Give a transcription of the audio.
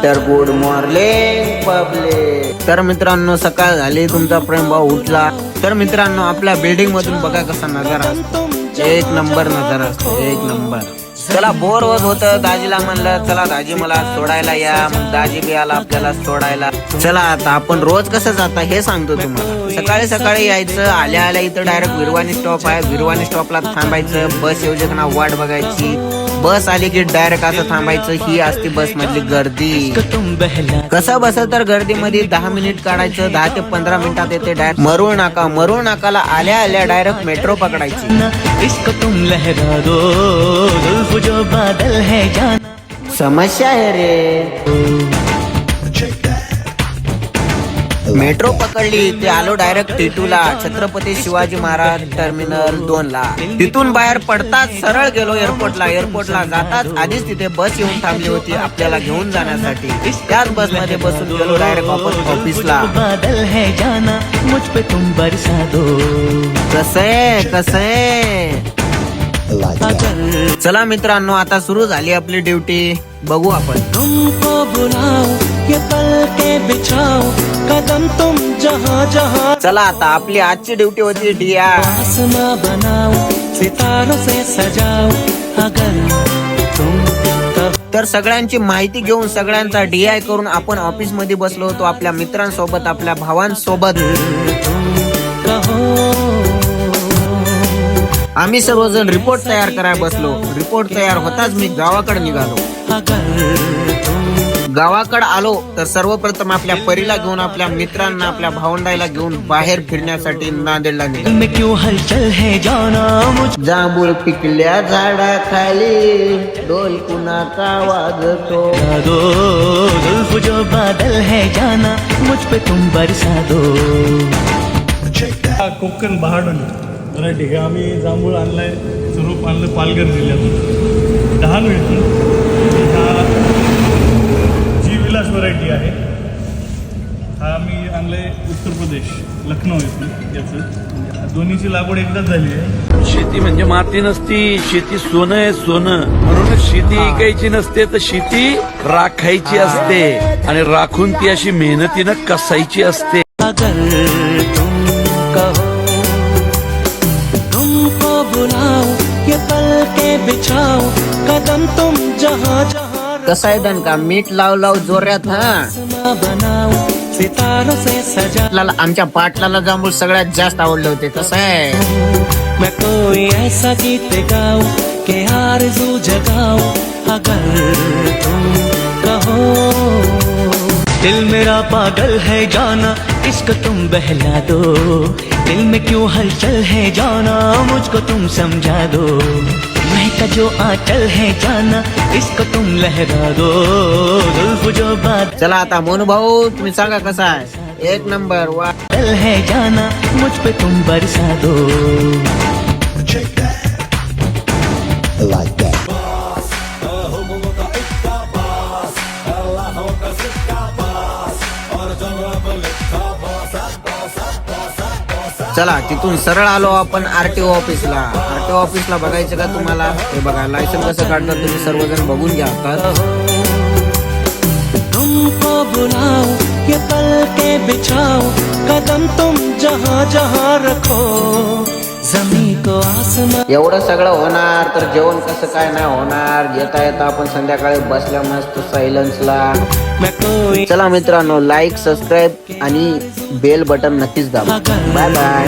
तर good morning public. तर मित्रांनो सकाळ झाली, तुमचा प्रेम भाऊ उठला. तर मित्रांनो आपल्या बिल्डिंग मधून बघा कसा नजारा असतो, एक नंबर नजारा असतो, एक नंबर. चला बोर होत होतं, दाजीला म्हणलं चला दाजी मला सोडायला या. मग दाजी बी आला आपल्याला सोडायला. चला आता आपण रोज कसं जाता हे सांगतो तुम्हाला. सकाळी सकाळी यायचं, आल्या आल्या इथं डायरेक्ट विरवानी स्टॉप आहे, विरवानी स्टॉपला थांबायचं, बस येऊ शकणार वाट बघायची. बस आली की डायरेक्ट असं थांबायचं. ही असती बस मधली गर्दी. कसं बस तर गर्दीमध्ये 10 मिनिट काढायचं, 10 ते 15 मिनिटात येते डायरेक्ट मरुळ नाका. मरुळ नाकाला आल्या आल्या डायरेक्ट मेट्रो पकडायची. समस्या आहे रे. मेट्रो पकडली ते आलो डायरेक्ट टिटूला, छत्रपती शिवाजी महाराज टर्मिनल 2 ला. तिथून बाहेर पडताच सरळ गेलो एअरपोर्टला. एअरपोर्टला जाताच आधीच तिथे बस येऊन थांबली होती आपल्याला घेऊन जाण्यासाठी. त्याच बस मध्ये बसून गेलो डायरेक्ट वापस ऑफिसला. कसं चला मित्रांनो आता सुरू झाली आपली ड्युटी, बघू आपण. तुमको बुलाओ ये पल के बिछाओ कदम तुम जहां जहां. चला आता आपली आजची ड्युटी होती डिया. आसमां बनाओ सितारों से सजाओ अगर तुम तर सगळ्यांची माहिती घेऊन सगळ्यांचा DI करून आपण ऑफिस मध्ये बसलो होतो आपल्या मित्रांसोबत, आपल्या भावांसोबत. आम्ही सर्वजण रिपोर्ट तयार करायला बसलो. रिपोर्ट तयार होताच मी गावाकडे निघालो. गावाकडे आलो तर सर्वप्रथम आपल्या परीला घेऊन, आपल्या मित्रांना, आपल्या भावंडाईला घेऊन बाहेर फिरण्यासाठी नांदेडला निघालो. जांभूळ पिकल्या झाडाखाली ढोल कुणाचा वाजतो. जो बादल है जाना मुझ पे तुम बरसा दो. कोकण बहाडून व्हरायटी हे आम्ही जांभूळ आणलाय, स्वरूप आणलं पालघर जिल्ह्यातून, डहाणू येथून. हा जी विलास व्हरायटी आहे. हा आम्ही आणलाय उत्तर प्रदेश लखनौ येथून. याचं दोन्हीची लागवड एकदाच झाली आहे. शेती म्हणजे माती नसती, शेती सोनं आहे, सोनं. म्हणून शेती इकायची नसते तर शेती राखायची असते, आणि राखून ती अशी मेहनतीनं कसायची असते. कसं आहे दन का मीठ लाव जोऱ्यात. हा आपल्याला आमच्या पाटलाला जांभूळ सगळ्यात जास्त आवडले होते. कसं आहे मैं कोई ऐसा गीत गाऊं के आरज़ू जगाऊं अगर तुम कहो. दिल मेरा पागल है जाना इश्क तुम बहला दो. दिल में क्यों हलचल है जाना मुझको तुम समझा दो. महका जो आंचल है जाना इसको तुम लहरा दो. जुल्फ जो बादल. चला आता मोनू भाऊ तुम्ही सांगा कसा आहे. एक नंबर. वा है जाना मुझ पे तुम बरसा दो. चला तिथून सरळ आलो आपण RTO ऑफिसला. RTO ऑफिसला बघायचं का तुम्हाला? हे बघा लायसन कसं काढतात तुम्ही सर्वजण बघून घ्या. तुमको बुलाओ ये पल के बिछाओ कदम तुम जहां जहां रखो. जमी को आसमां. एवढं सगळं होणार तर जेवण कसं काय नाही होणार. येता येता आपण संध्याकाळी बसल्या मस्त सायलन्सला. मैं कोई. चला मित्रांनो लाईक, सबस्क्राईब आणि बेल बटन नक्कीच दाबा. Bye bye.